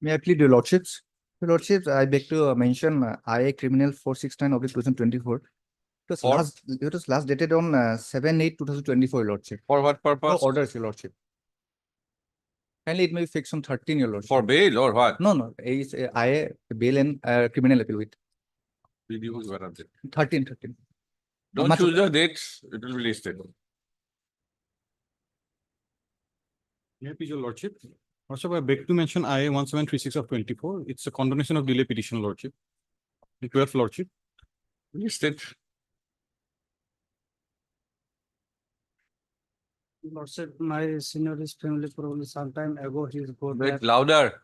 May I plead your lordships? Your lordships, I beg to mention IA Criminal 469 of 2024. For? It was last dated on 7/8/2024, your lordship. For what No purpose? orders, your lordship. Kindly, it may be fixed on 13, your lordship. For bail or what? No, it's IA bail and criminal appeal with Video is what I'm saying. 13. Don't Much- choose the dates, it will be listed. May I please, your lordship? Also, I beg to mention IA 1736 of 24. It's a condonation of delay petition, lordship. The 12th lordship. Listed. Lordship, my senior is family problem. Some time ago, he's go there. Bit louder.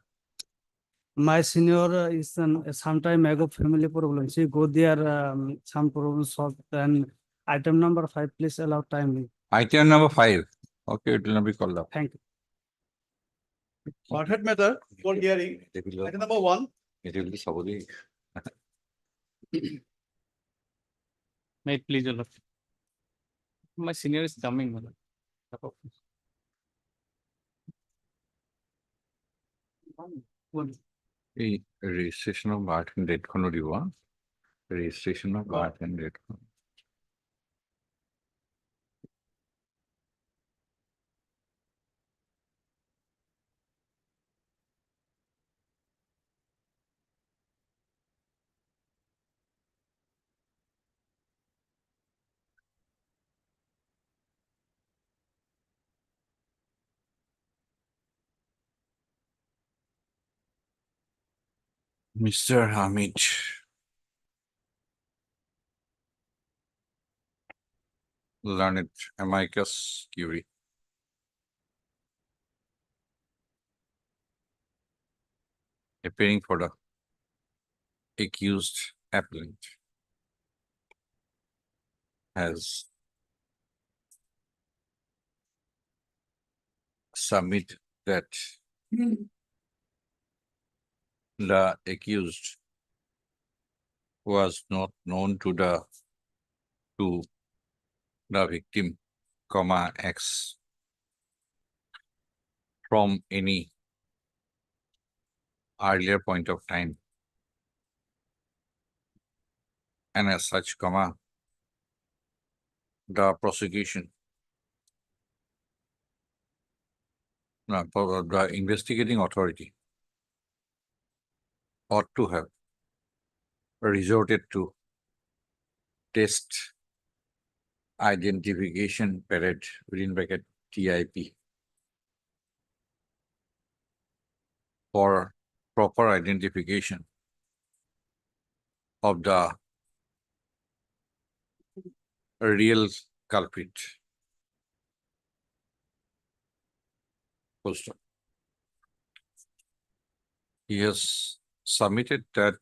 My senior is some time ago family problem. She go there, some problem solved. Then item number 5, please allow time. Item number 5. Okay, it will not be called up. Thank you. Contact matter for hearing, item number 1. It will be Saudi. May it please, your lordship. My senior is coming, madam. এই registration of birth and date খনো দিব registration of birth and date খনো Mr. Hamid. Learned amicus curiae. Appearing for the accused appellant has submitted that the accused was not known to the victim, X from any earlier point of time, and as such, the prosecution, the investigating authority ought to have resorted to test identification period within bracket TIP for proper identification of the real culprit. Full stop. He has submitted that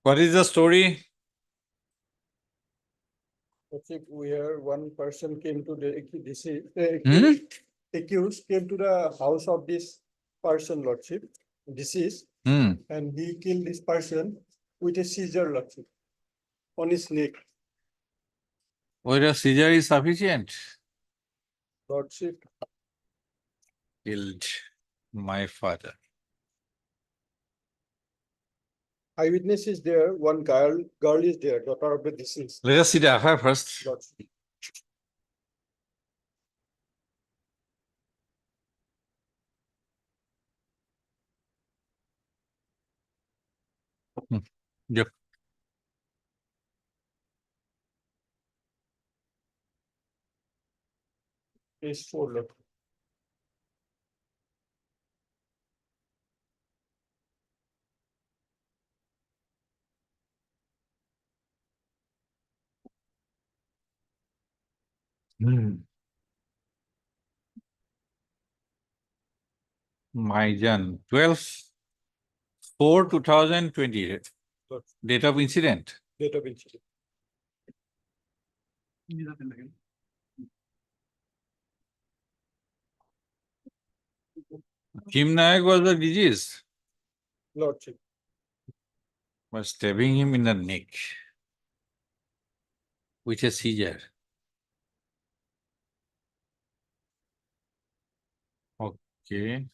what is the story? Where one person came to the Hmm? accused came to the house of this person, lordship, deceased, and he killed this person with a scissor, lordship, on his neck, Whether a seizure is sufficient? lordship. Killed my father. Eyewitness is there, one girl is there, daughter of the deceased, Let us see the FIR first. lordship. Yep. Page 4, lord. Maijan, 12/4/2020, date of incident. Date of incident. Kim Nayak was the disease, Lordship. was stabbing him in the neck with a seizure. Okay.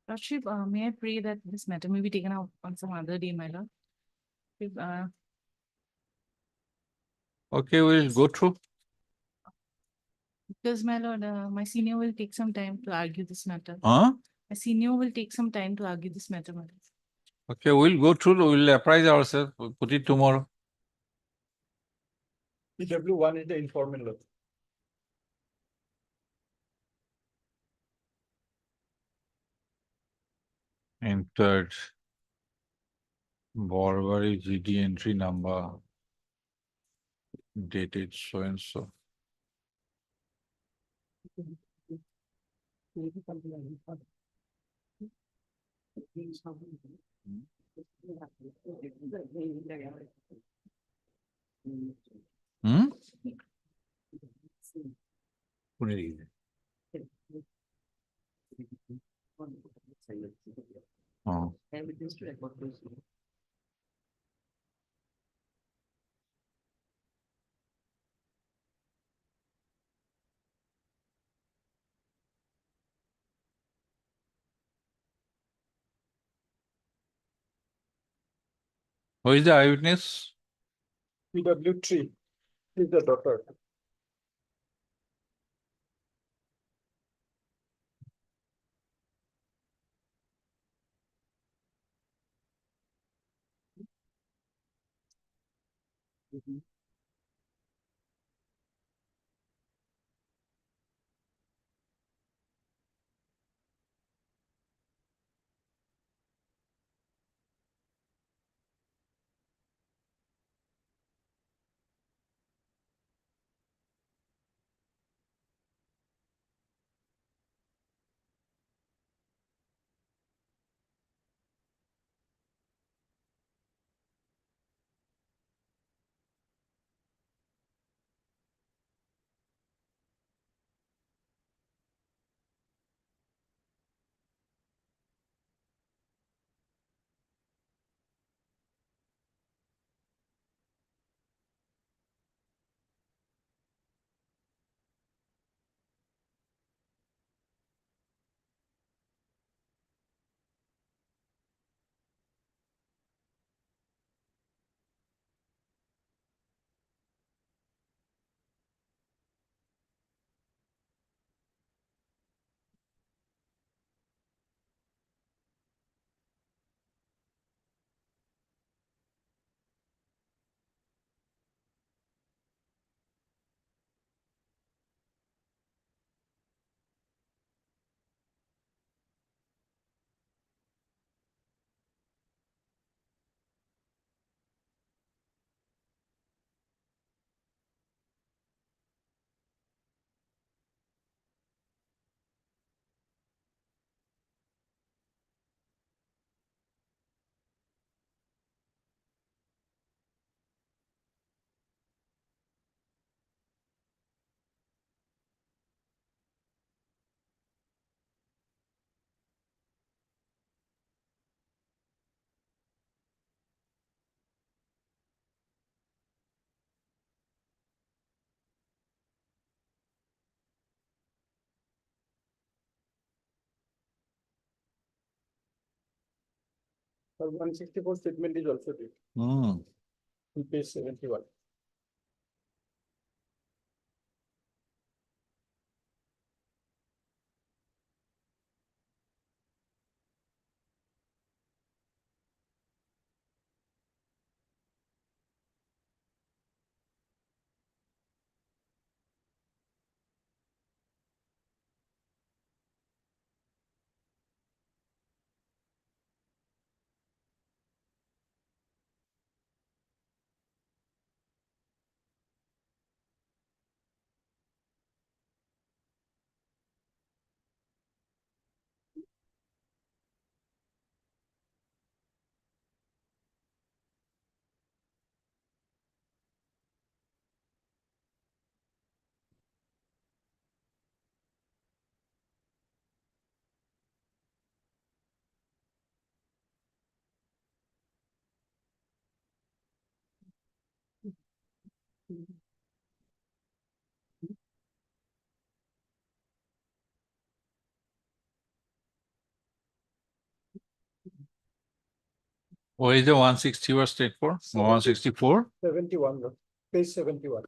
Lordship, may I pray that this matter may be taken out on some other day, my lord? If, Okay, we'll go through. Because, my lord, my senior will take some time to argue this matter. Huh? My senior will take some time to argue this matter, my lord. Okay, we'll go through, we'll apprise ourselves, we'll put it tomorrow. PW1 is the informal law. Entered Borwari GD entry number dated so and so. Hmm? Pune region. Oh. Who is the eyewitness? PW3 is the daughter. Her 164 statement is also there Hmm. in page 71. What is the 160 was state for? 164? 71, page 71.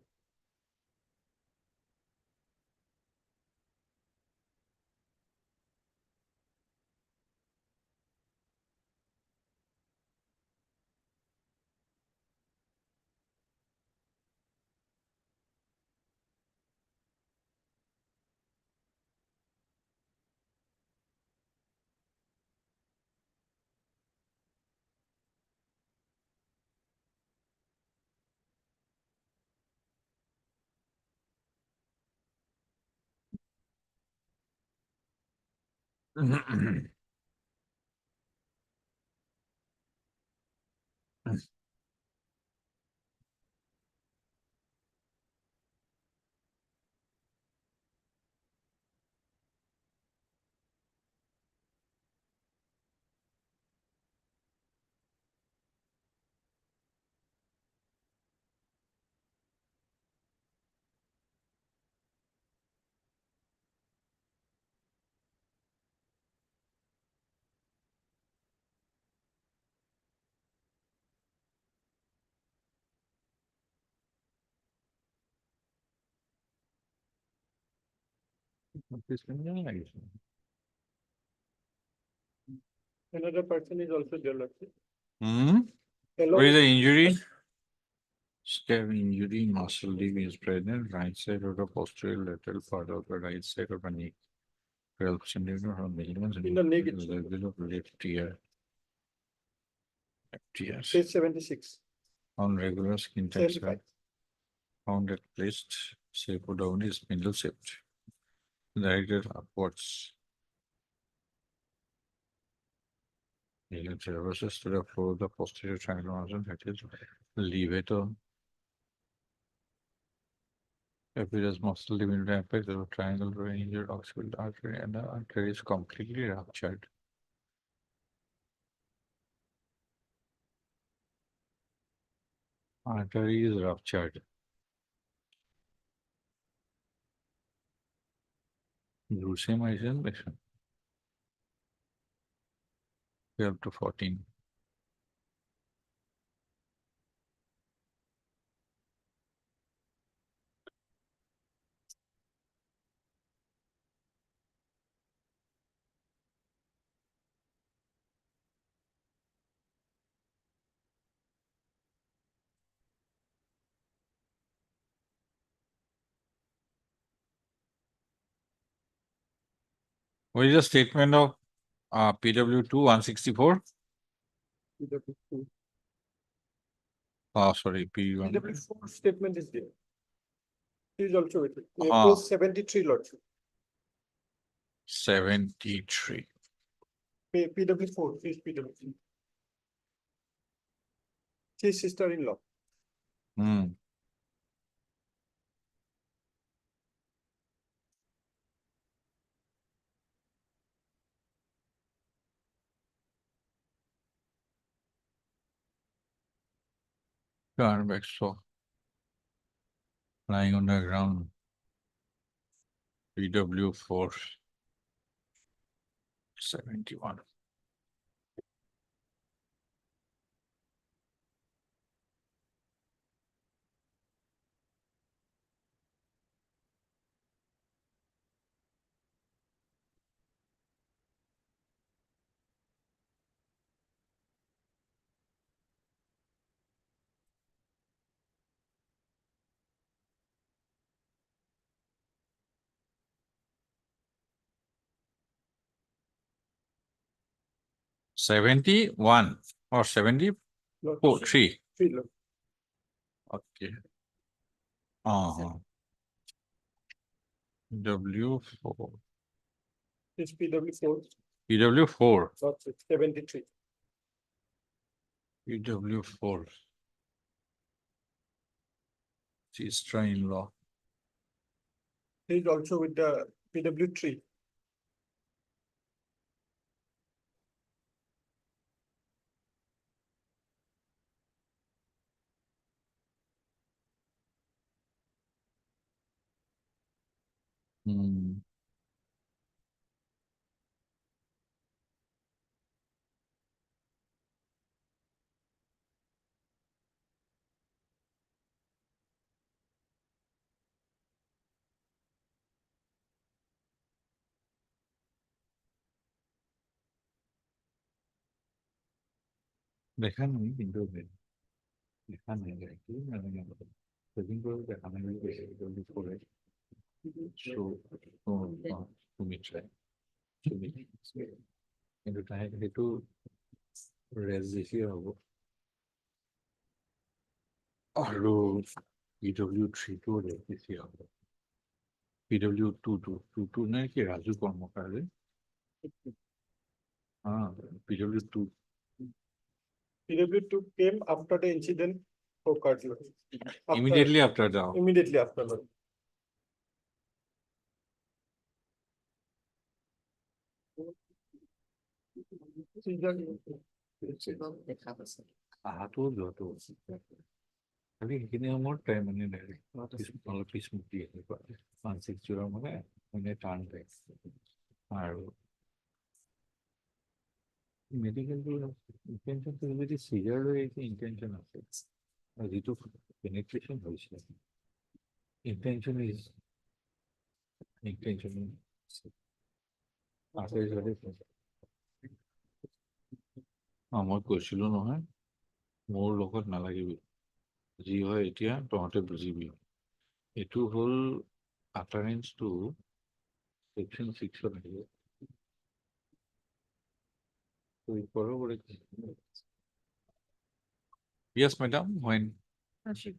Another person is also there, Lordship. Hmm? Hello. What is the injury? Scab injury, muscle leak is present, right side of the posterior lateral part of the right side of the knee. 12 centimeter from the humans In the neck itself. left ear. Left ear. Page 76, On regular skin types 75. found at placed shape down is spindle shaped. Directed upwards. You can traverses to the floor of the posterior triangular muscle that is levator. Epidus muscle limited apex of a triangle to an injured occipital artery, and the artery is completely ruptured. Artery is ruptured. Brucemization lesion. 12 to 14. What is the statement of PW2 164? PW2. Oh, sorry, P1. PW4 statement is there. He is also with it. Ah. Page 73, Lordship. 73. PW4 is PW3. His sister-in-law. Hmm. Back so lying on the ground. PW4 71. '71 or 74, Lordship. 3. Three, Lord. Okay. Uh-huh. W4. It's PW4, PW4. Lordship, 73. PW4. Sister-in-law. He is also with the PW3. Hmm. দেখা নেই কিন্তু দেখা নেই কি মানে সেদিন করে দেখা নেই জলদি করে তুমি ট্রাই কিন্তু তাই সেইটো ৰেজ বেছি হ'ব আৰু PW3 ৰেজ বেছি হ'ব PW2 নে কি Raju Karmakar PW2 PW2 came after the incident occurred. After- immediately after the Immediately after. Lord. আহাতো যত খালি সেইখিনি সময়ত টাইম মানে অলপ স্মৃতি এনেকুৱা 160 মানে টাৰ্ণ টাইম আৰু মেডিকেলটো ইণ্টেনশ্যনটো যদি চিজাৰ লৈ ইণ্টেনশ্যন আছে আৰু যিটো পেনিট্ৰেশ্যন হৈছে ইণ্টেনশ্যন আছে যদি মই কৈছিলো নহয় মোৰ লগত নালাগিবি যি হয় এতিয়া তহঁতে বুজিবি এইটো হ'ল আটাৰেঞ্চটো সেকশ্যন 6 আহিব Yes, madam. When? Harshit.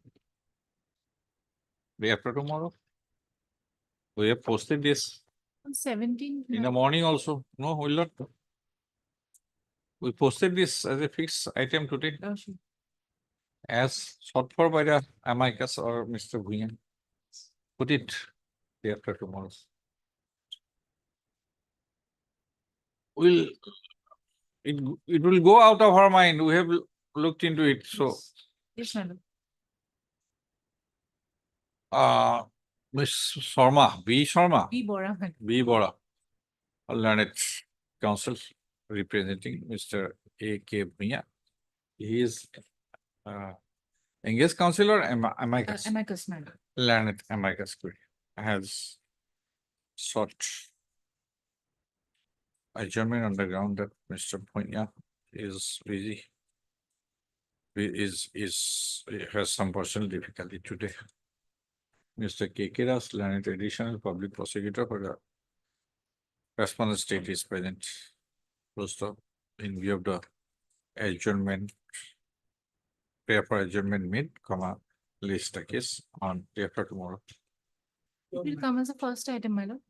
Day after tomorrow? We have posted this On 17th. in the morning also. No, will not. We posted this as a fixed item today Harshit. as sought for by the amicus or Mr. Bhuyan. Put it day after tomorrow. It will go out of our mind. We have looked into it. So, Yes, madam. Ms. Sharma, B. Sharma. B. Bora, madam. B. Bora, a learned counsel representing Mr. A.K. Bhuyan. He is engaged counselor, amicus, Amicus, madam. learned amicus query, has sought adjournment on the ground that Mr. Bhuyan is busy, has some personal difficulty today. Mr. K.K. Das, learned additional public prosecutor for the respondent state is present. Close stop in view of the adjournment, prayer for adjournment made, list the case on day after tomorrow. It will come as a first item, madam.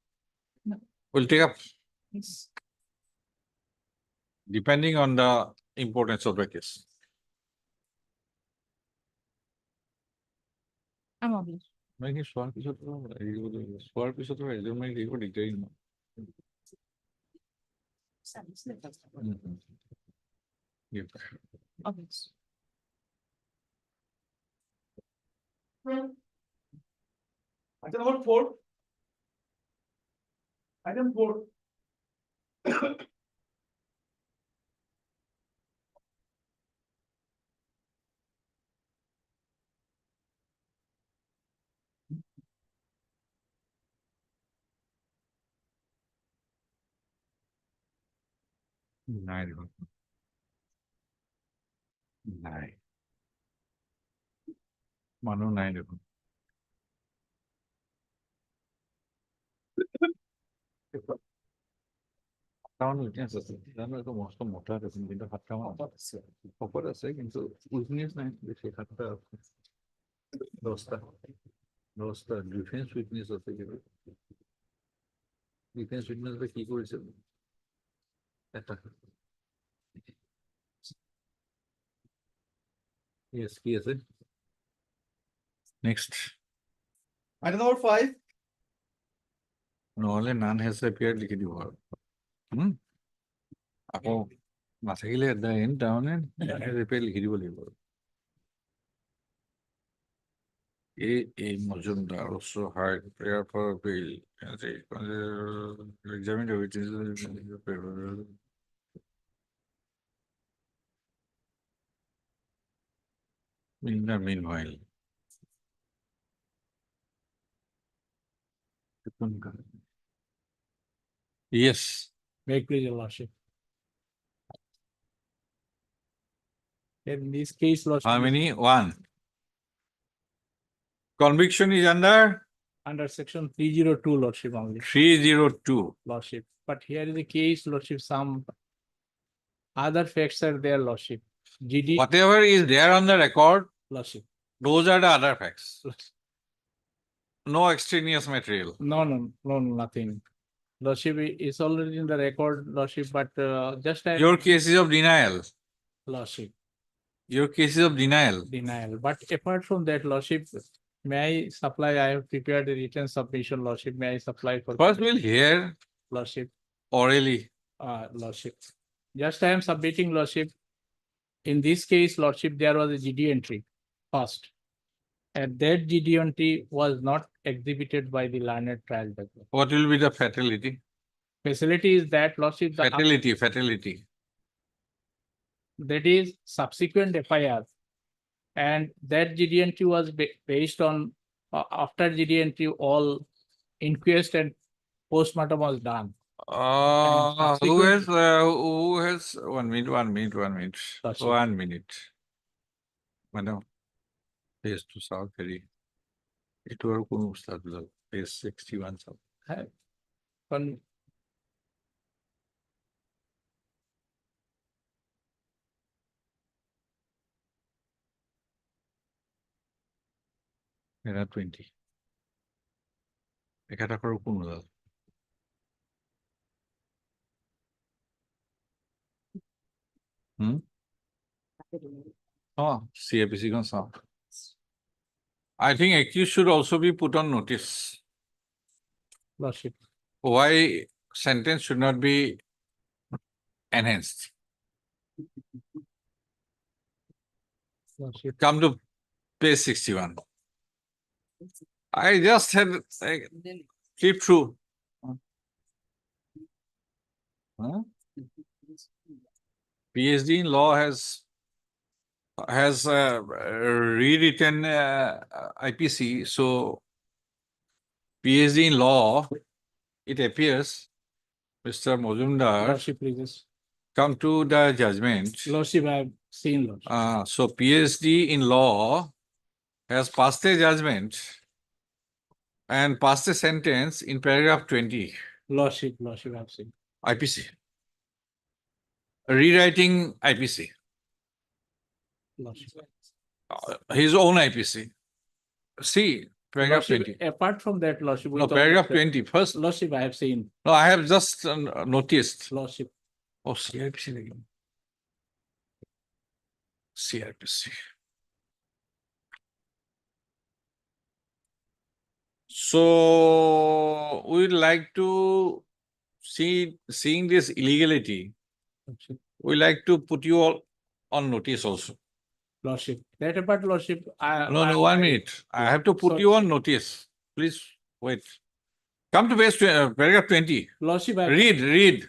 We'll take up Yes. depending on the importance of the case. I'm obliged. Maybe swap is adjournment detail. Yeah. Obliged. Item number 4. Item 4. Nine. Nine. Manu nine. Weakness আছে জানো এইটো মস্ত মোটা আছে কিন্তু 7টা মান শকত আছে কিন্তু উইকনেছ নাই বেছি 7টা 10টা ডিফেন্স উইকনেছ আছে কিন্তু ডিফেন্স উইকনেছ কি কৰিছে এটা Yes, কি আছে নেক্সট Item number 5. নহ'লে নান হেজ এপিয়াৰ লিখি দিব আৰু আকৌ নাথাকিলে তাৰমানে নান হেজ এপিয়াৰ লিখি দিব লাগিব আৰু A. Majumdar also hired prayer for bail. And they examined everything. Meanwhile. Yes, May please your lordship. In this case, lordship. how many? One. Conviction is under Under section 302, lordship only, 302. lordship. But here is the case, lordship, some other facts are there, lordship. GD, Whatever is there on the record, lordship. those are the other facts. Lordship. No extraneous material. No, nothing. Lordship is already in the record, lordship, but just I. Your cases of denial. Lordship, Your cases of denial. denial. But apart from that, lordship, may I supply, I have prepared a written submission, lordship, may I supply for. First, we'll hear Lordship, orally. lordship. Just I am submitting, lordship. In this case, lordship, there was a GD entry first. And that GD entry was not exhibited by the learned trial judge. What will be the fatality? Facility is that, lordship, the Fatality. that is subsequent FIR. And that GD entry was based on, after GD entry, all inquest and postmortem was done. Who has 1 minute, 1 minute, 1 minute, That's it. 1 minute. Madam, page to South Ferry. It were page 61. Con- There are 20. একাটা করো কোন দাদা? Oh, CIPC can solve. I think accused should also be put on notice. Lordship, Why sentence should not be enhanced. lordship. Come to page 61. I just had flip through. Huh? PhD in law has rewritten IPC. So PhD in law, it appears, Mr. Majumdar, Lordship, please. come to the judgment. Lordship, I have seen, lordship. So PhD in law has passed a judgment and passed a sentence in paragraph 20, Lordship, I have seen. IPC. Rewriting IPC, Lordship. his own IPC. See, paragraph Lordship, 20. apart from that, lordship. No, with all paragraph respect- 20. First, Lordship, I have seen, no, I have just noticed. lordship. Oh, CIPC again. CIPC. So we'd like to seeing this illegality, Lordship. we like to put you all on notice also. Lordship, that apart, lordship. No, 1 minute. I have to put you on notice. Please wait. Come to page paragraph 20. Lordship, I. Read.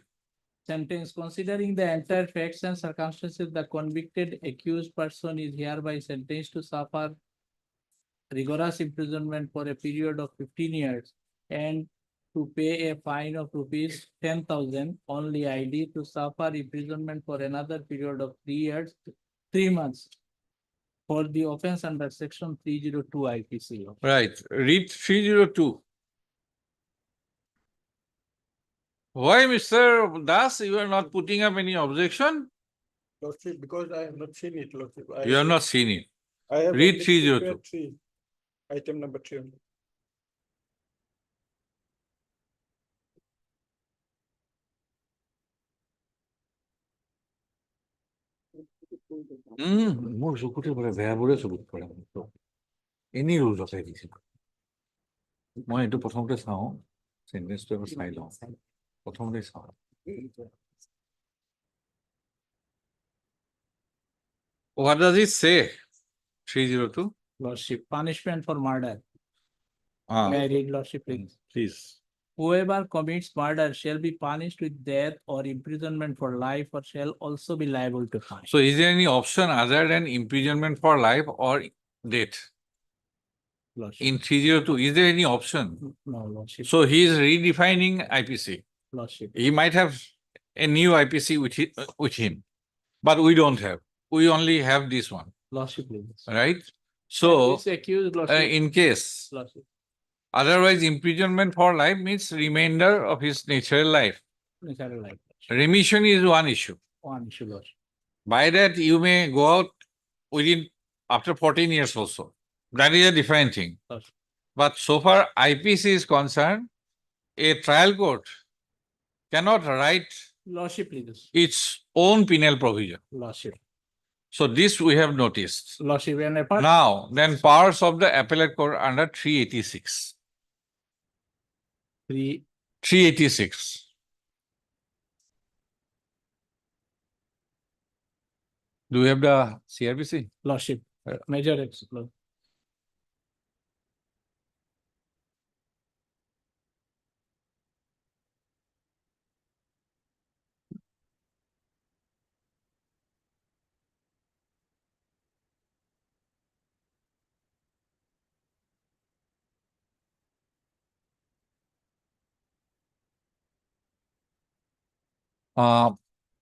Sentence, considering the entire facts and circumstances, the convicted accused person is hereby sentenced to suffer rigorous imprisonment for a period of 15 years and to pay a fine of rupees 10,000 only ID, to suffer imprisonment for another period of 3 years, 3 months for the offense under section 302 IPC. Right. Read 302. Why, Mr. Das, you are not putting up any objection? Lordship, because I have not seen it, Lordship. You have not seen it. I have read only 302. prepared 3, item number 3 only. মোৰ চকুতে পৰে বেয়াবোৰে চকুত পৰে এনেই rule ৰখাই দিছে মই এইটো প্ৰথমতে চাওঁ চেন্টেন্সটো এবাৰ চাই লওঁ প্ৰথমতে চাওঁ What does it say? 302 Lordship, punishment for murder. Ah, May I read, Lordship, please? please. Whoever commits murder shall be punished with death or imprisonment for life, or shall also be liable to fine. So is there any option other than imprisonment for life or death? Lordship. In 302, is there any option? No, Lordship. So he is redefining IPC. Lordship. He might have a new IPC with him, but we don't have. We only have this one, Lordship, please. right? So This accused, Lordship. in case, Lordship. otherwise imprisonment for life means remainder of his natural life. Natural life. Remission is one issue. One issue, Lordship. By that, you may go out within, after 14 years also. That is a different thing. Lordship. But so far IPC is concerned, a trial court cannot write Lordship, please. its own penal provision. Lordship. So this we have noticed. Lordship, and apart. Now, then powers of the appellate court under 386. 386. Do we have the CRBC? Lordship, major.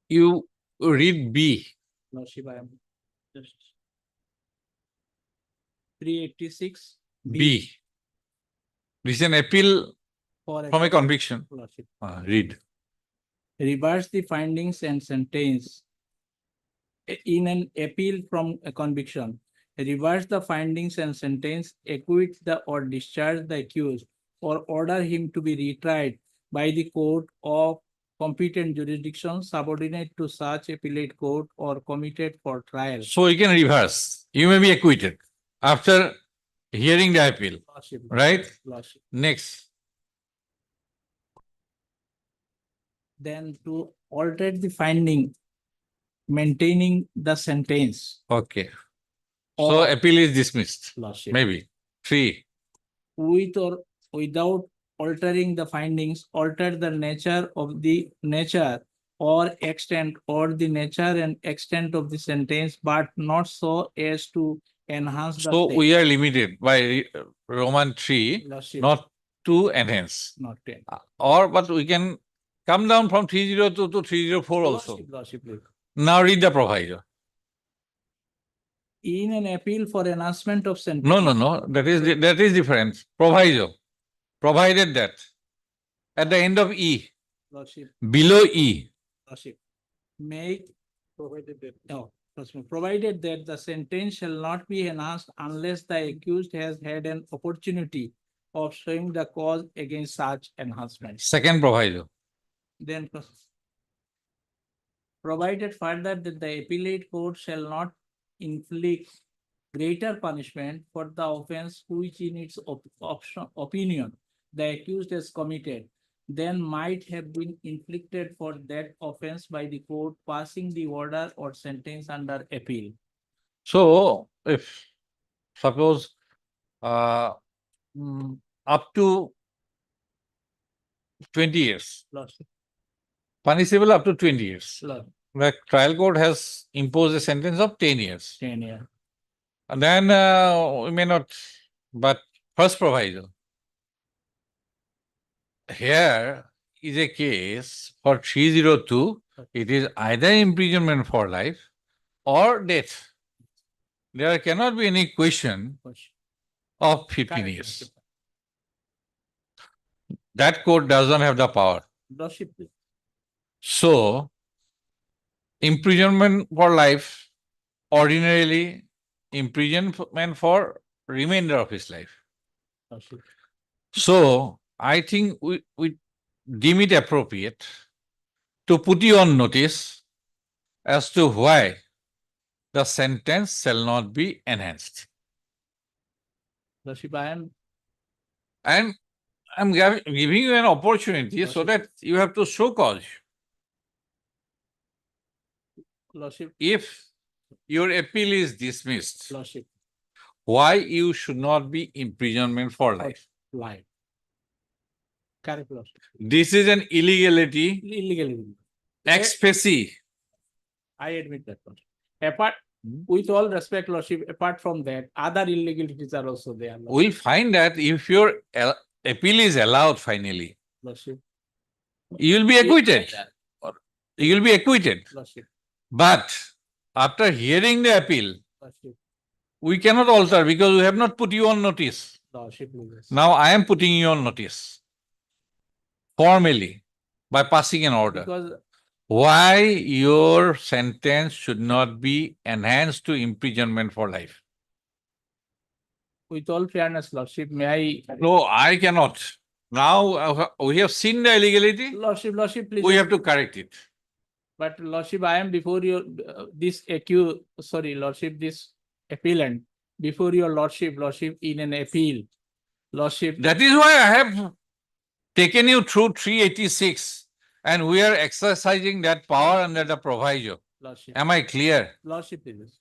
You read B. Lordship, I am just. 386. B. This is an appeal from a conviction. Lordship. Read. Reverse the findings and sentence in an appeal from a conviction. Reverse the findings and sentence, acquit the or discharge the accused, or order him to be retried by the court of competent jurisdiction subordinate to such appellate court or committed for trial. So you can reverse. You may be acquitted after hearing the appeal, Lordship. right? Lordship. Next. Then to alter the finding, maintaining the sentence. Okay. So Or- appeal is dismissed. Lordship. Maybe. 3. With or without altering the findings, alter the nature or extent or the nature and extent of the sentence, but not so as to enhance the. So state. we are limited by Roman 3, Lordship, not to enhance. not 10. But we can come down from 302 to 304 also. Lordship, please. Now read the proviso. In an appeal for enhancement of sentence. No. That is different. Proviso. Provided that at the end of E, Lordship, below E, Lordship, make. Provided that. No, Lordship, provided that the sentence shall not be enhanced unless the accused has had an opportunity of showing the cause against such enhancement. second proviso. Then provided further that the appellate court shall not inflict greater punishment for the offense which in its opinion the accused has committed than might have been inflicted for that offense by the court passing the order or sentence under appeal. So if suppose up to 20 years, Lordship, punishable up to 20 years. Lord, The trial court has imposed a sentence of 10 years. 10 years. And then we may not, but first proviso. Here is a case for 302, it is either imprisonment for life or death. There cannot be any question of 15 Correct, years. Lordship. That court does not have the power. Lordship, please. So, imprisonment for life, ordinarily imprisonment for remainder of his life. Lordship. So, I think we deem it appropriate to put you on notice as to why the sentence shall not be enhanced. Lordship, I am. And I'm giving you an opportunity so that you have to show cause. Lordship, If your appeal is dismissed, Lordship, why you should not be imprisonment for life. Life. Correct, Lordship. This is an illegality Illegal. ex specie. I admit that. Lordship. Apart, with all respect, Lordship, apart from that, other illegalities are also there. We'll find that if your appeal is allowed finally, Lordship. you will be acquitted. You will be acquitted. Lordship. But after hearing the appeal, Lordship. we cannot alter because we have not put you on notice. Lordship. Yes. Now I am putting you on notice formally by passing an order. Because Why your sentence should not be enhanced to imprisonment for life? with all fairness, Lordship, may I? No, I cannot. Now we have seen the illegality. Lordship, please. We have to correct it. But Lordship, I am before your, this Lordship, this appellant, before your Lordship, in an appeal. Lordship, That is why I have taken you through 386 and we are exercising that power under the proviso. Lordship, Am I clear? Lordship, please.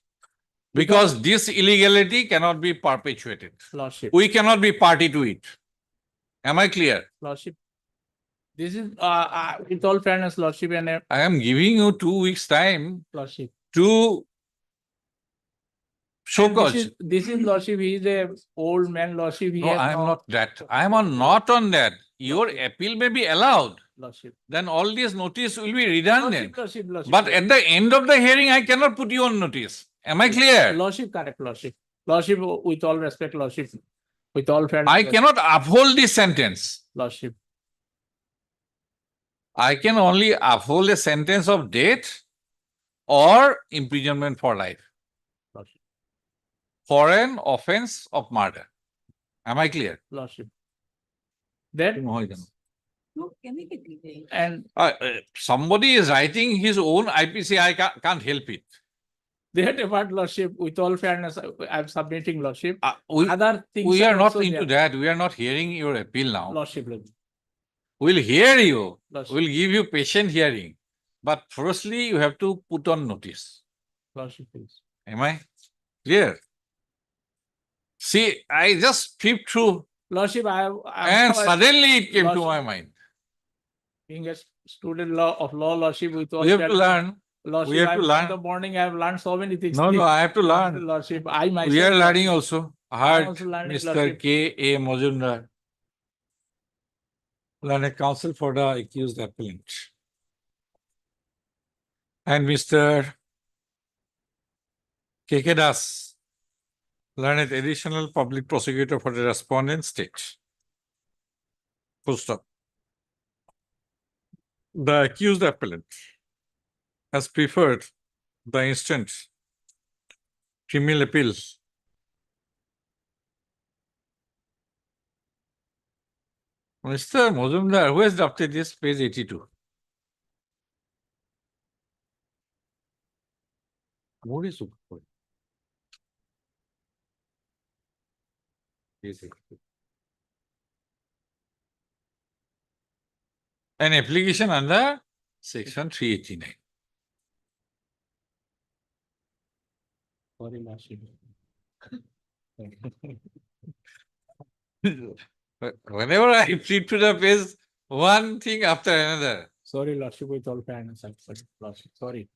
Because this illegality cannot be perpetuated. Lordship, We cannot be party to it. Am I clear? Lordship. This is, with all fairness, Lordship, and I am giving you 2 weeks time Lordship. to show And cause. This is Lordship, he is a old man, Lordship. He No, has I am no- not that. I am not on that. Your appeal may be allowed. Lordship. Then all this notice will be redundant. Lordship. But at the end of the hearing, I cannot put you on notice. Am I clear? Lordship, correct, Lordship. Lordship, with all respect, Lordship, with all fairness. I cannot uphold this sentence. Lordship, I can only uphold a sentence of death or imprisonment for life Lordship, for an offense of murder. Am I clear? Lordship. That, No, can I get details? and Somebody is writing his own IPC, I can't help it. that apart, Lordship, with all fairness, I'm submitting, Lordship. We Other things. are not also into there. that. We are not hearing your appeal now. Lordship, We'll hear you. Lordship, We'll give you patient hearing. But firstly, you have to put on notice. Lordship, please. Am I clear? See, I just flipped through Lordship, and suddenly it came to Lordship. my mind. being a student of law, Lordship, with all We have to fairness, learn. Lordship, we have to I've- learn. in the morning, I've learned so many things. No, I have to learn. Lordship, I myself. We are learning also. Heard also learning, Mr. Lordship. K. A. Majumdar, learned counsel for the accused appellant. And Mr. K. K. Das, learned additional public prosecutor for the respondent state. Full stop. The accused appellant has preferred the instant criminal appeal Mr. Majumdar, who has drafted this, page 82? What is it? Page 82. An application under section 389. Sorry, Lordship. Whenever I flip to the page, one thing after another. Sorry, Lordship, with all fairness, I'm sorry, Lordship, sorry.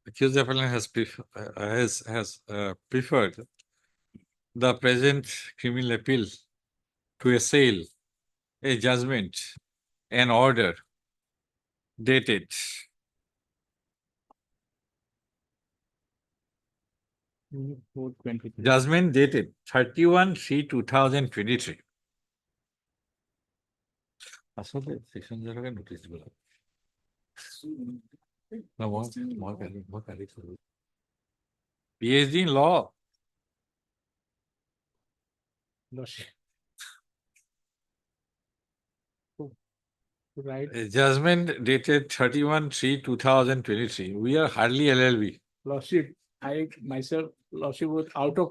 Accused appellant has preferred the present criminal appeal to assail a judgment, an order dated 423. judgment dated 31/3/2023. আসলে section জায়গায় notice গুলো না more PhD in law. Lordship. Right, A judgment dated 31/3/2023. We are hardly LLB, Lordship, I myself, Lordship, was out of.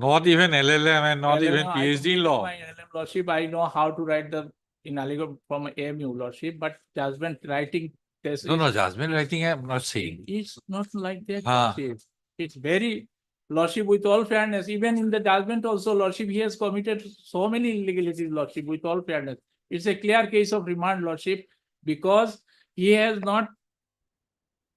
not even LLM and not even LLM, PhD in law. my LLM, Lordship, I know how to write the in Aligarh from AMU, Lordship, but judgment writing case. No, no, judgment writing, I'm not saying. It's not like that, Ah. Lordship. It's very, Lordship, with all fairness, even in the judgment also, Lordship, he has committed so many illegalities, Lordship, with all fairness. It's a clear case of remand, Lordship, because he has not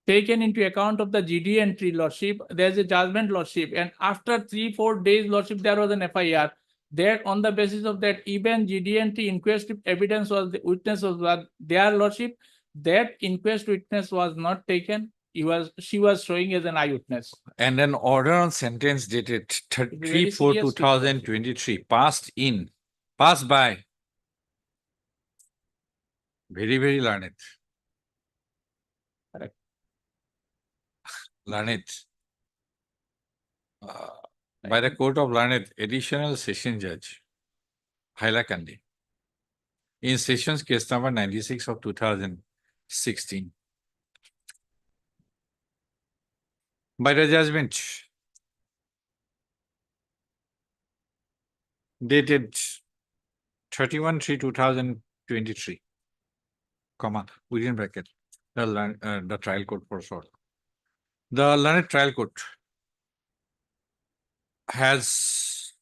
taken into account of the GD entry, Lordship. There's a judgment, Lordship, and after 3-4 days, Lordship, there was an FIR. That on the basis of that, even GD entry inquest evidence was, the witness was there, Lordship. That inquest witness was not taken. She was showing as an eyewitness. And an order on sentence dated very 3/4 serious case, 2023 passed by. Very, very learned. Correct. Learned. By the Court of Learned Additional Session Judge, Hailakandi, in Sessions Case number 96 of 2016. By the judgment dated 31/3/2023, comma, within bracket, the trial court for short. The learned trial court has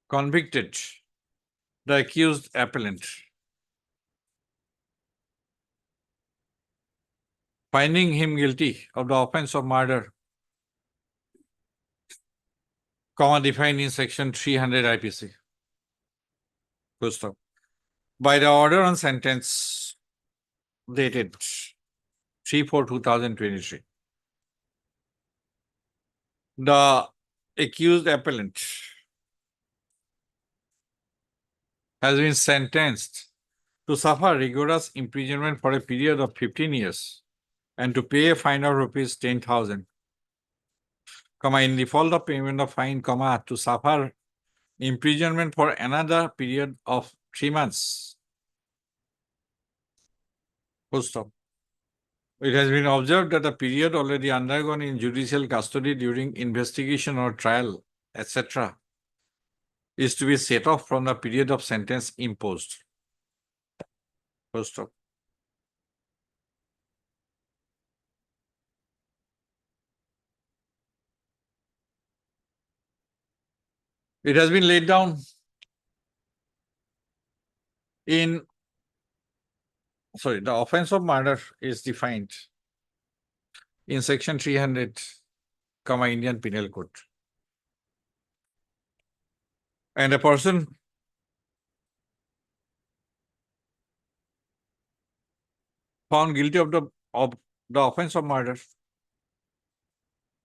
convicted the accused appellant, finding him guilty of the offense of murder, comma, defined in section 300 IPC. Full stop. By the order on sentence dated 3/4/2023, the accused appellant has been sentenced to suffer rigorous imprisonment for a period of 15 years and to pay a fine of rupees 10,000, comma, in default of payment of fine, comma, to suffer imprisonment for another period of 3 months. Full stop. It has been observed that a period already undergone in judicial custody during investigation or trial, etc., is to be set off from the period of sentence imposed. Full stop. It has been laid down in, sorry, the offense of murder is defined in section 300, comma, Indian Penal Code. And a person found guilty of the offense of murder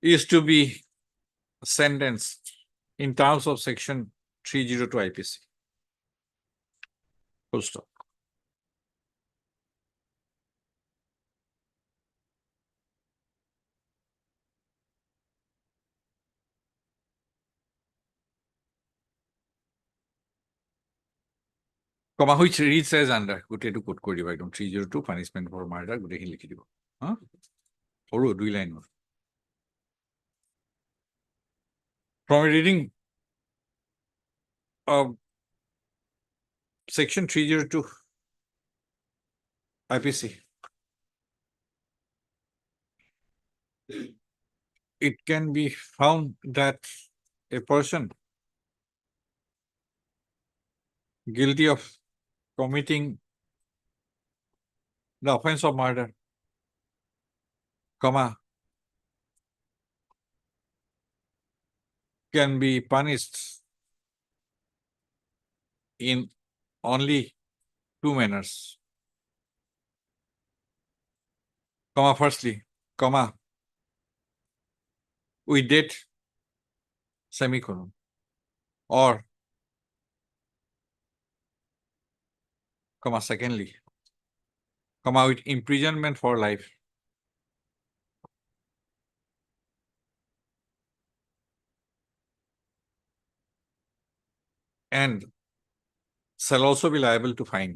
is to be sentenced in terms of section 302 IPC. Full stop. Comma, which reads as under, গোটেইটো coat কৰি দিব একদম 302 punishment for murder, গোটেইখিনি লিখি দিব। সৰু 2 line. From a reading of section 302 IPC, it can be found that a person guilty of committing the offense of murder, comma, can be punished in only 2 manners. Comma, firstly, comma, with death, semicolon, or, comma, secondly, comma, with imprisonment for life. And shall also be liable to fine.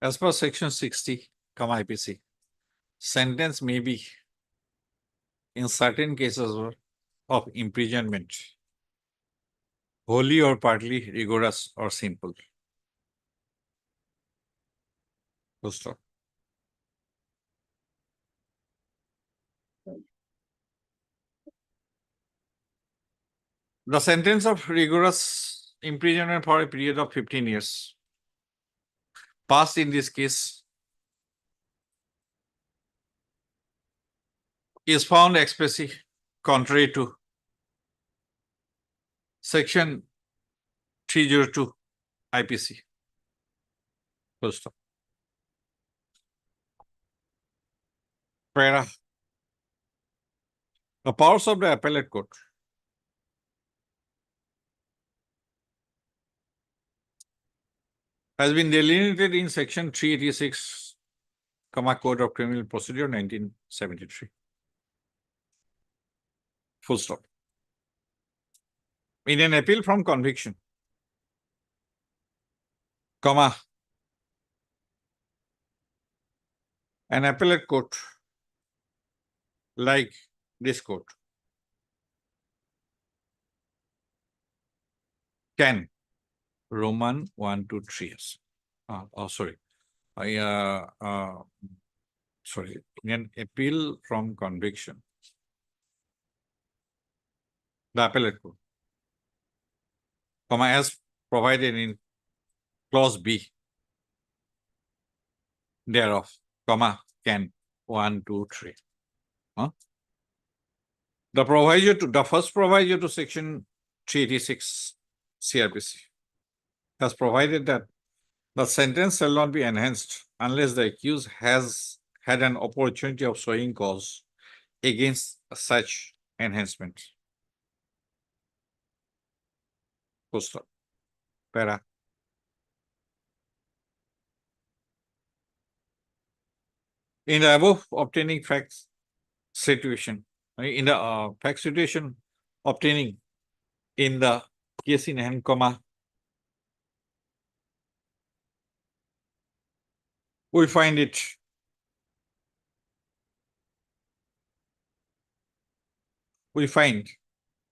As per section 60, IPC, sentence may be in certain cases of imprisonment, wholly or partly rigorous or simple. Full stop. The sentence of rigorous imprisonment for a period of 15 years passed in this case is found expressly contrary to section 302 IPC. Full stop. Para. The powers of the appellate court has been delineated in section 386, Code of Criminal Procedure 1973. Full stop. In an appeal from conviction, an appellate court like this court can Roman 1 to 3 years. Sorry. Sorry. In an appeal from conviction, the appellate court, as provided in clause B thereof, can 1, 2, 3. The first proviso to section 386 CRPC has provided that the sentence shall not be enhanced unless the accused has had an opportunity of showing cause against such enhancement. Full stop. Para. In the above obtaining facts situation, in the fact situation obtaining in the case in hand, we find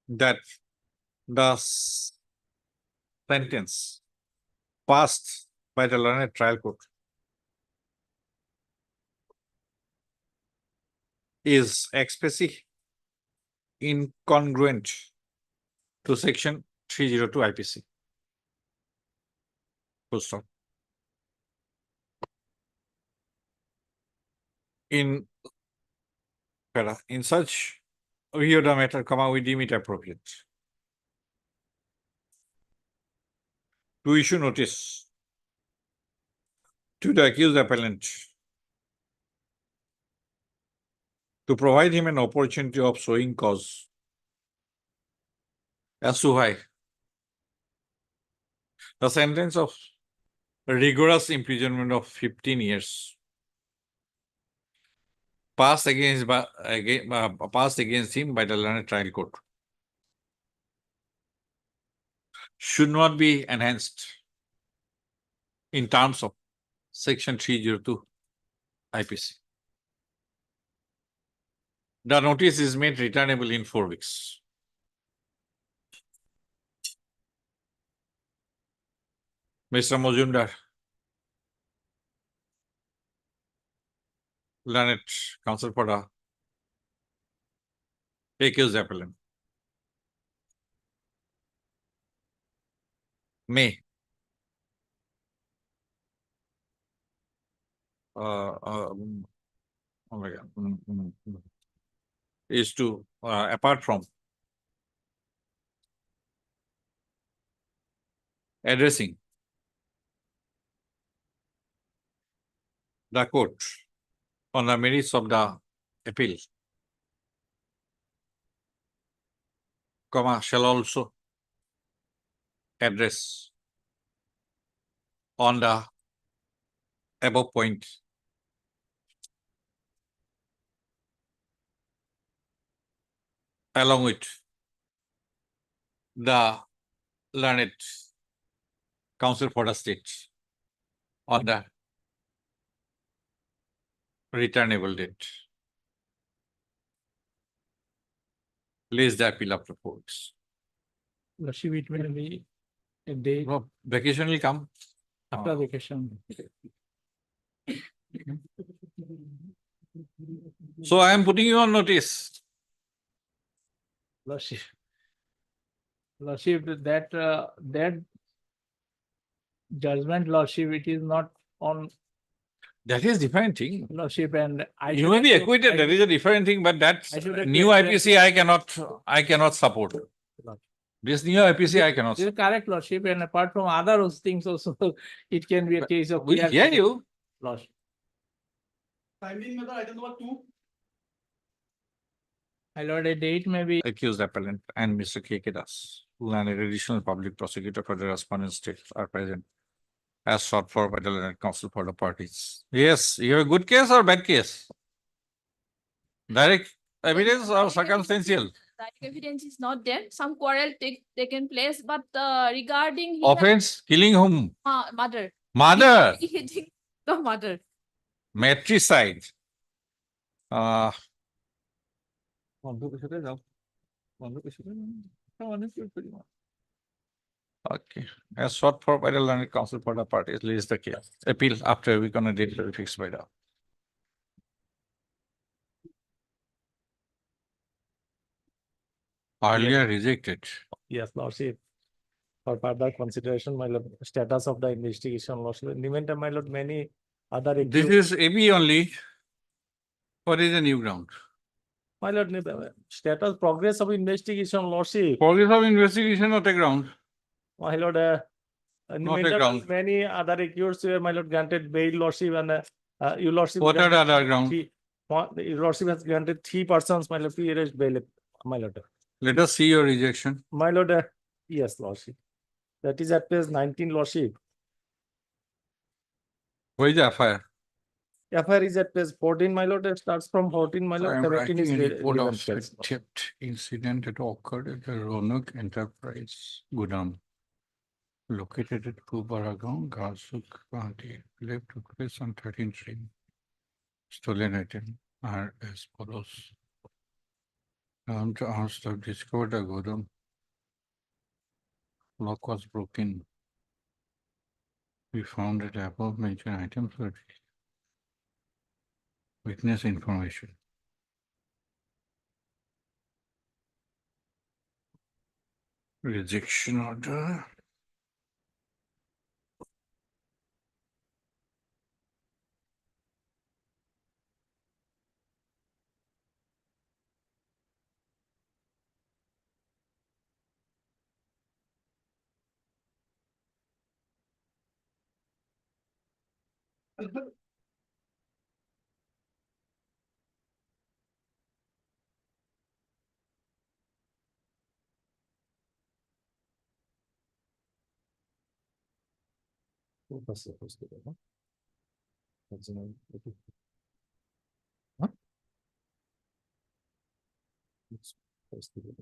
that the sentence passed by the learned trial court is expressly incongruent to section 302 IPC. Full stop. In such view of the matter, we deem it appropriate to issue notice to the accused appellant to provide him an opportunity of showing cause as to why the sentence of rigorous imprisonment of 15 years passed against him by the learned trial court should not be enhanced in terms of section 302 IPC. The notice is made returnable in 4 weeks. Mr. Mojumdar, learned counsel for the accused appellant, may is to apart from addressing the court on the merits of the appeal, shall also address on the above point. Along with the learned counsel for the state on the returnable date. Place the appeal of reports. Lordship, it will be a day No, vacation will come. after vacation. So I am putting you on notice. Lordship. Lordship, that judgment, Lordship, it is not on That is different thing. Lordship, and I. You should may be have- acquitted, that is a different thing, but that's I should have new kept- IPC I cannot support. This new IPC I cannot This is support. correct, Lordship, and apart from other things also, it can be a case of. We hear you. Lordship. Timing method item number 2. My lord, a date may be Accused appellant and Mr. K.K. Das, who and an additional public prosecutor for the respondent state are present as sought for by the learned counsel for the parties. Yes, you have a good case or bad case? Direct evidence or circumstantial? Direct evidence is not there. Some quarrel taken place, but regarding he had, Offense, killing whom? mother, Mother, hitting the mother. matricide. Okay, as sought for by the learned counsel for the parties, release the case. Appeal after we gonna date will be fixed by the. Earlier rejected. Yes, Lordship. For further consideration, my lord, status of the investigation, Lordship. In the meantime, my lord, many other. This accused- is AB only. What is the new ground? My lord, status progress of investigation, Lordship. Progress of investigation not a ground. My lord, in the Not a meantime, ground. many other accused were, my lord, granted bail, Lordship, and you, Lordship. What are the granted other ground? Your Lordship has granted 3 persons, my lord, pre-arrest bail, my lord. Let us see your rejection. My lord, yes, Lordship. That is at page 19, Lordship. Where is the FIR? FIR is at page 14, my lord. It starts from 14, my I lord. am 17 is writing a report of relevant case. theft incident that occurred at the Ronak Enterprise Godown. Located at Kubaragaon, Garsuk, Guwahati. Left took place on 13th Street. Stolen item are as follows. To our staff discovered a Godown. Lock was broken. We found that above mentioned items were witness information. Rejection order. What's supposed to be, huh? That's an- Huh? It's supposed to be.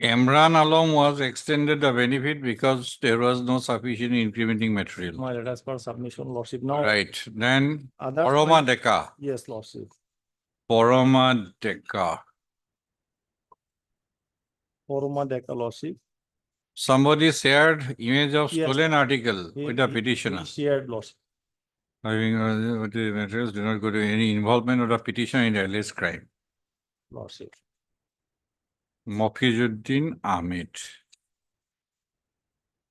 Imran Alam was extended the benefit because there was no sufficient incriminating material. My lord, as per submission, Lordship. Now, Right, then others. Poroma Deka, Yes, Lordship. Poroma Deka. Foruma Deca, Lordship. Somebody shared image of Yes. stolen article He- with the he- petitioner. he shared lordship. Having the materials do not go to any involvement of the petitioner in the alleged crime. Lordship. Mofizuddin Ahmed.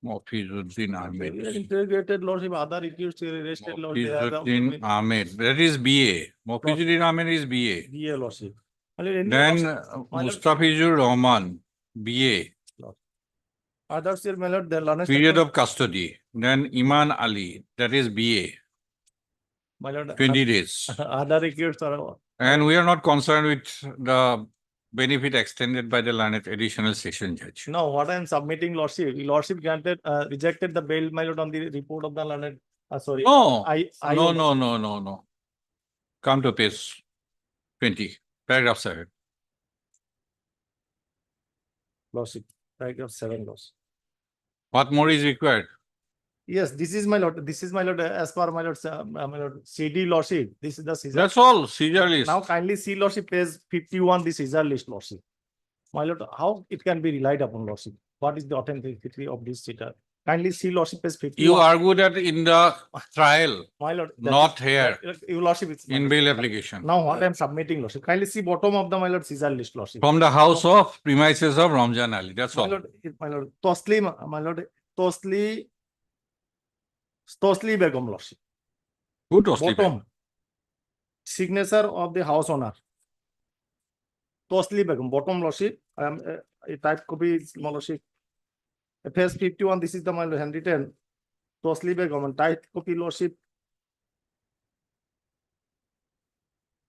Mofizuddin They Ahmed. were interrogated lordship, other accused were arrested lordship. They have Mofizuddin Ahmed. That is BA. Mofizuddin Ahmed is BA. BA lordship. My lord, any Then lordship, my lord, Mustafizur Rahman, BA. others here, my lord, the learned Period statement- of custody. Then Iman Ali, that is BA, my lord, 20 days. other accused are And we are not concerned with the benefit extended by the learned additional session judge. no, what I am submitting lordship granted, rejected the bail, my lord, on the report of the learned, sorry. No, I no, no, no, no, no. Come to page 20, paragraph 7. Lordship, paragraph 7 laws. What more is required? Yes, this is my lord, as per my lord, CD lordship, this is the Caesar. That's all, seizure list. Now kindly see lordship page 51, the Caesar list lordship. My lord, how it can be relied upon lordship? What is the authenticity of this Caesar? Kindly see lordship page 51. You argue that in the trial, My lord. that not is- here, Your lordship, it's my in lord. bail application. Now what I am submitting lordship, kindly see bottom of the my lord Caesar list lordship. From the house of premises of Ramjan Ali, that's My all. lord, my lord, Tosli Begum lordship. Who to sleep? Bottom. Signature of the house owner. Tosli Begum, bottom lordship. I am a type copy is my lordship. Page 51, this is the my lord handwritten. Tosli Begum and type copy lordship.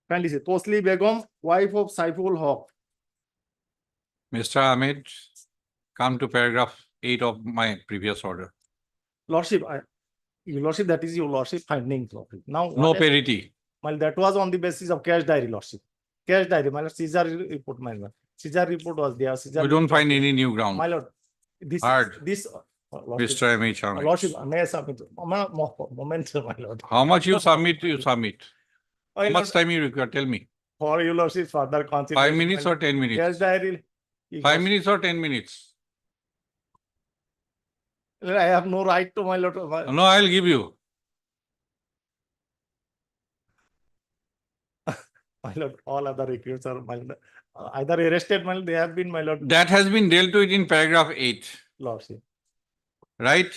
Kindly say Tosli Begum, wife of Saiful Haq. Mr. Ahmed, come to paragraph 8 of my previous order. Lordship, your lordship, that is your lordship findings. Lordship. Now, No what is- parity. well, that was on the basis of cash diary lordship. Cash diary, my lord, Caesar report, my lord. Caesar report was there. Caesar We don't report- find any new ground. My lord, this, Hard. this. Lordship, Mr. M.H. Ahmed. lordship, may I submit? Moment, my lord. How much you submit, you submit. My How lord, much time you require? Tell me. for your lordship, further consideration. 5 minutes my or lord. 10 Cash minutes? diary. 5 minutes or 10 minutes? I have no right to my lord. No, I'll give you. My lord, all other accused are my lord, either arrested, my lord, they have been my lord, That has been dealt with in paragraph 8, lordship. right?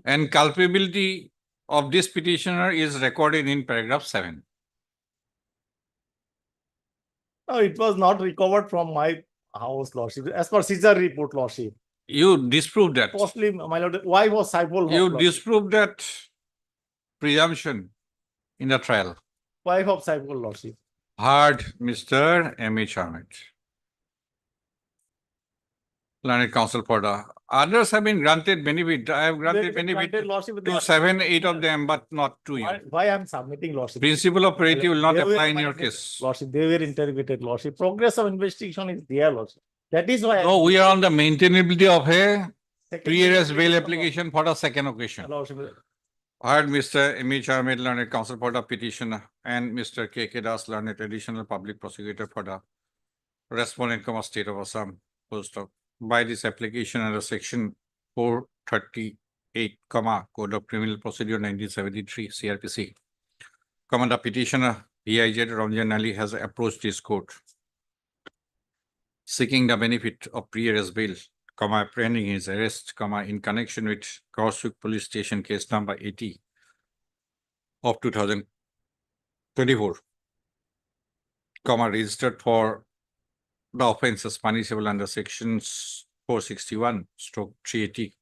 And culpability of this petitioner is recorded in paragraph 7. No, it was not recovered from my house, lordship, as per Caesar report, lordship. You disprove that. Costly, my lord, why was Saiful Haq, You lordship? disprove that presumption in the trial. Wife of Saiful, lordship. Hard, Mr. M.H. Ahmed. Learned counsel for the others have been granted benefit. I have granted benefit Lordship, they to are- 7, 8 of them, but not to you. Why I am submitting, lordship? Principle of parity will not They were apply in my- your case. Lordship, they were interrogated, lordship. Progress of investigation is there, lordship. That is why. No, we are on the maintainability of a Second- pre-arrest bail application for the second occasion. Lordship, I heard Mr. M.H. Ahmed, learned counsel for the petitioner, and Mr. K.K. Das, learned additional public prosecutor for the respondent, state of Assam, post of by this application under section 438, Code of Criminal Procedure 1973 CRPC. The petitioner V.I.J. Ramjan Ali has approached this court seeking the benefit of pre-arrest bail, apprehending his arrest, in connection with Kaushik Police Station case number 80 of 2024, registered for the offences punishable under sections 461/380,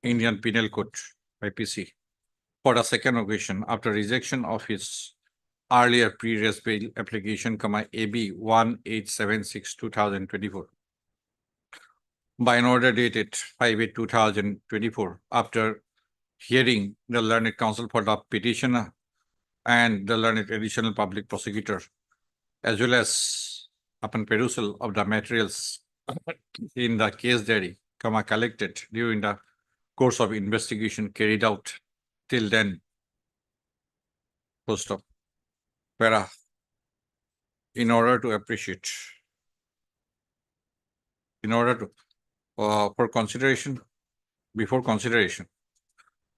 Indian Penal Code IPC for the second occasion after rejection of his earlier pre-arrest bail application, AB 1876/2024 by an order dated 5/8/2024 after hearing the learned counsel for the petitioner and the learned additional public prosecutor, as well as upon perusal of the materials in the case diary, collected during the course of investigation carried out till then, post of para, in order to for consideration, before consideration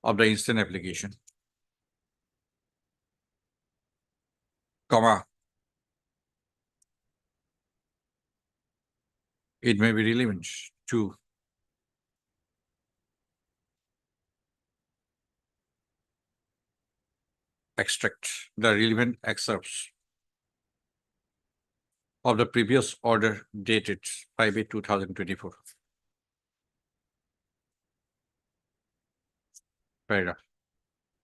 of the instant application, comma, it may be relevant to extract the relevant excerpts of the previous order dated 5/8/2024. Paragraph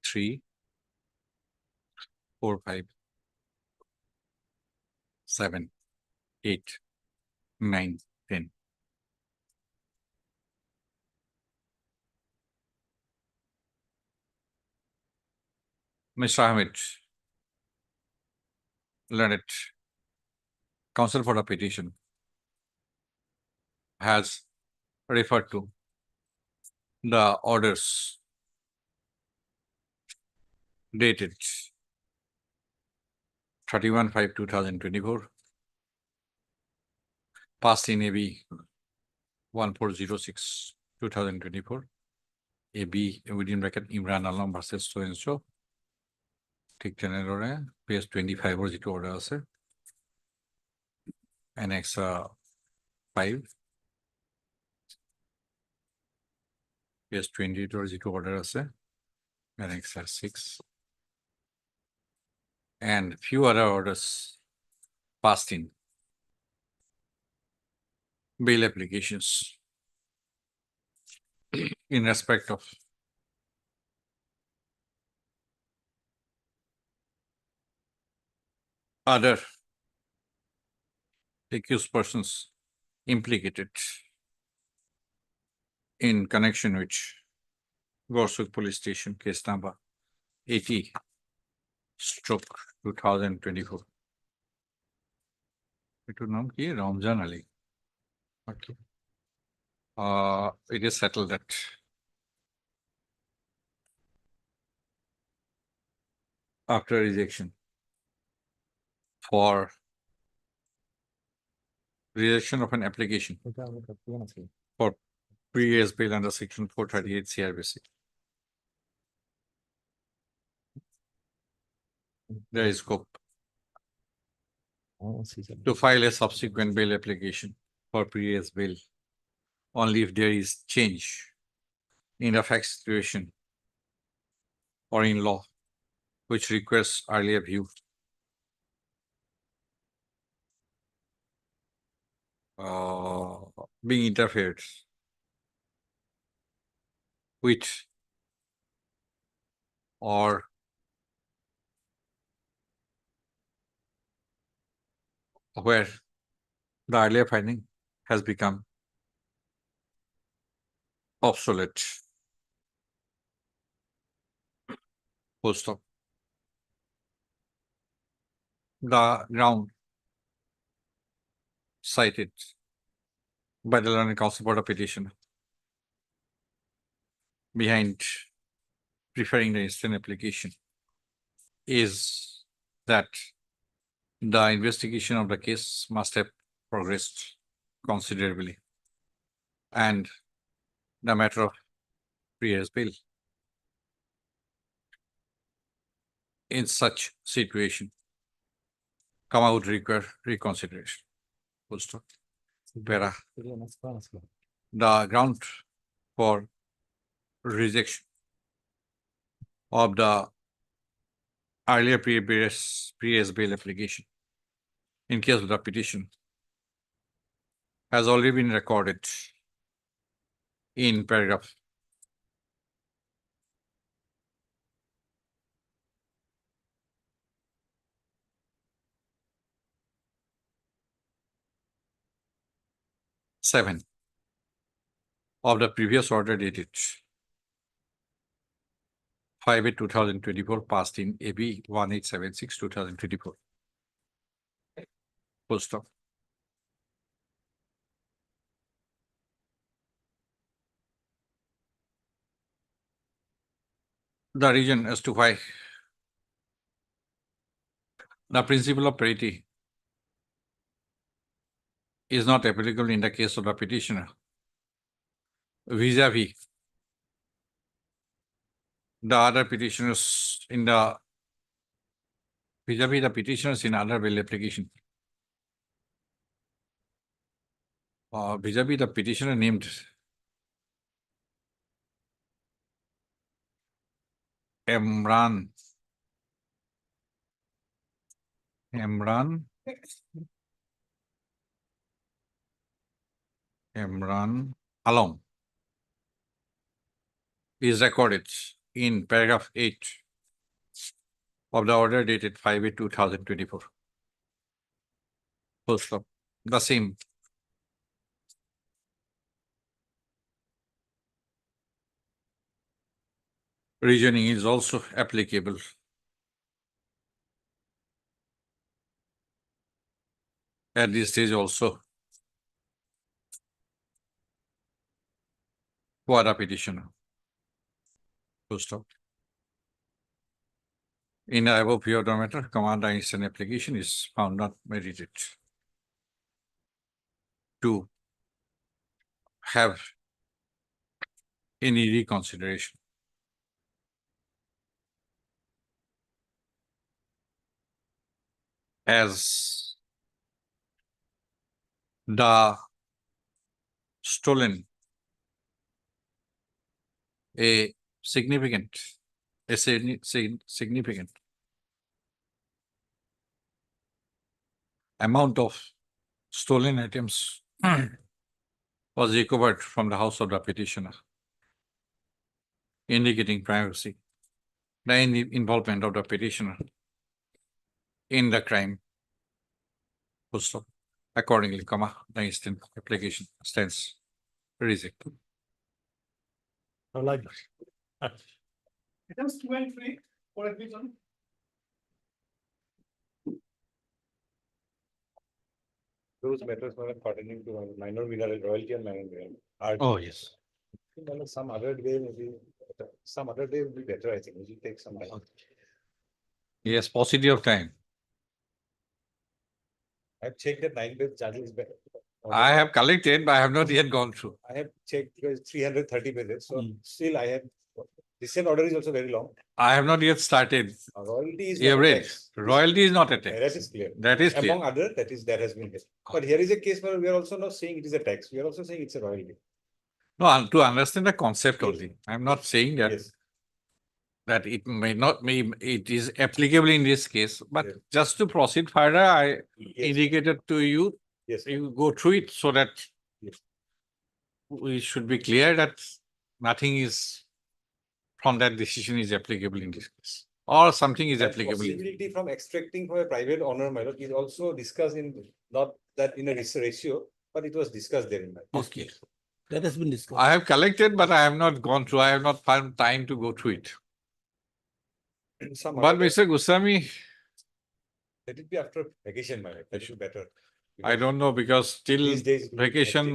3, 4, 5, 7, 8, 9, 10. Mr. Ahmed, learned counsel for the petition, has referred to the orders dated 31/5/2024, passed in AB 1406/2024, AB within bracket Imran Alam versus so and so. ঠিক তেনেদৰে page 25 যিটো order আছে Annex 5, page 28 যিটো order আছে Annex 6, and few other orders passed in bail applications in respect of other accused persons implicated in connection with Gorsuk Police Station case number 80/2024. এটার নাম কি Ramzan Ali. Okay. It is settled that after rejection for rejection of an application for pre-AS bail under section 438 CRBC, there is scope to file a subsequent bail application for pre-AS bail only if there is change in the fact situation or in law which requires earlier view. Being interfered with or where the earlier finding has become obsolete. Full stop. The ground cited by the learned counsel for the petitioner behind preferring the instant application is that the investigation of the case must have progressed considerably, and the matter of pre-AS bail in such situation would require reconsideration. Full stop. Para. The ground for rejection of the earlier pre-AS bail application in case of the petition has already been recorded in paragraph 7 of the previous order dated 5/8/2024, passed in AB 1876/2024. Full stop. The reason as to why the principle of parity is not applicable in the case of the petitioner vis-a-vis the other petitioners in the vis-a-vis the petitioners in other bill application. Vis-a-vis the petitioner named Emran Along is recorded in paragraph 8 of the order dated 5/8/2024. Full stop. The same. Reasoning is also applicable at this stage also for the petitioner. Full stop. In the above view of the matter, Commander instant application is found not merited to have any reconsideration. As the stolen a significant amount of stolen items was recovered from the house of the petitioner, indicating privacy, the involvement of the petitioner in the crime. Full stop. Accordingly, the instant application stands rejected. I like that. Items 2 and 3 for everyone. Those matters were pertaining to minor mineral royalty and minor mineral. Oh, yes. Some other day, maybe, some other day will be better, I think. We will take some time. Yes, paucity of time. I've checked that 9 charges. I have collected, but I have not yet gone through. I have checked 330 pages, so still I have, recent order is also very long. I have not yet started. Royalty is. You have not a read. tax. Royalty is not a That tax. is clear. That is clear. Among other, that has been. But here is a case where we are also not saying it is a tax. We are also saying it's a royalty. No, to understand the concept only. I'm not saying that Yes. that it may not be, it is applicable in this case, but Yes. just to proceed further, I Yes. indicated to you, Yes. you go through it so that Yes. we should be clear that nothing is from that decision is applicable in this case, or something is That applicable. possibility from extracting from a private owner, my lord, is also discussed in, not that in a ratio, but it was discussed there in that. Okay. That has been discussed. I have collected, but I have not gone through. I have not found time to go through it. Some But other- Mr. Goswami, Let it be after vacation, my lord. That should be better. I don't know because till These days it will be vacation,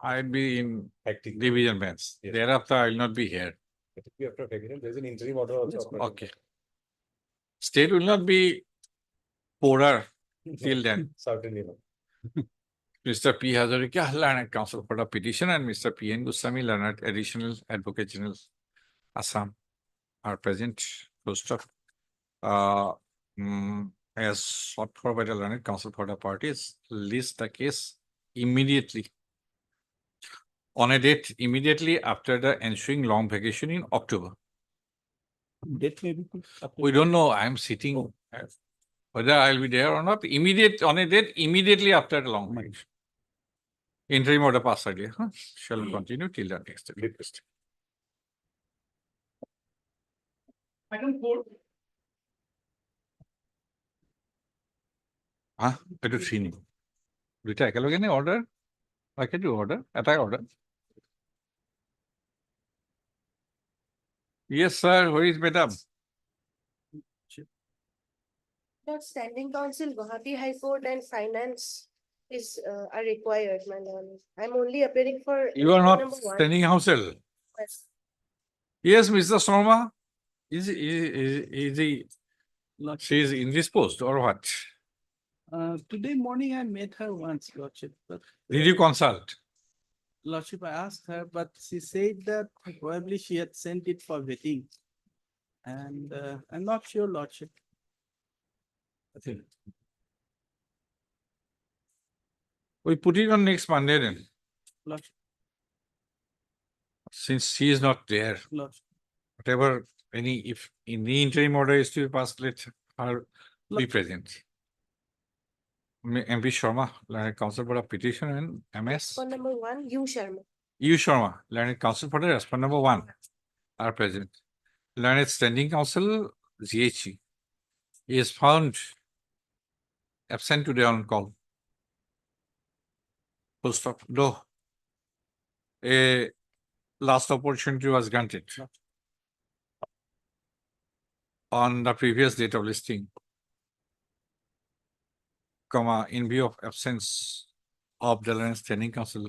I'll be in hectic. division bench. Yes. Thereafter, I will not be here. Let it be after vacation. There's an interim order also. Okay. State will not be poorer till then. Certainly not. Mr. P. Hazarika, Learned Counsel for the petition, and Mr. P. N. Goswami, Learned Additional Advocate General, Assam, are present. First of, as sought for by the Learned Counsel for the parties, list the case immediately on a date immediately after the ensuing long vacation in October. Date maybe. We don't know. I am sitting, whether I'll be there or not, on a date immediately after the long vacation. Interim order passed earlier, shall continue till the next request. Item 4. এইটো three নি দুইটা একেলগে নে order তাকেতো order এটাই order Yes, sir. Where is madam? Lord, Standing Council, Guwahati High Court and Finance are required, my lord. I'm only appearing for. You are not number one. standing counsel. Yes. Yes, Mr. Sharma. Is he? She is indisposed or what? Today morning I met her once, Lordship, but Did you consult? Lordship, I asked her, but she said that probably she had sent it for vetting. And I'm not sure, Lordship. We put it on next Monday then, Lordship, since she is not there. Lordship. Whatever, if in the interim order is to be passed, let her be Look. present. MP Sharma, Learned Counsel for the petition, and MS. For number one, U Sharma. U Sharma, Learned Counsel for the respondent number 1 are present. Learned Standing Counsel, GHE, is found absent today on call. Full stop. Though a last opportunity was granted on the previous date of listing, comma, in view of absence of the Learned Standing Counsel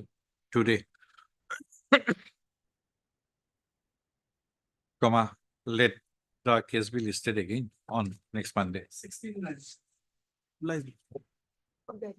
today, comma, let the case be listed again on next Monday. 16 lines. Like, Okay.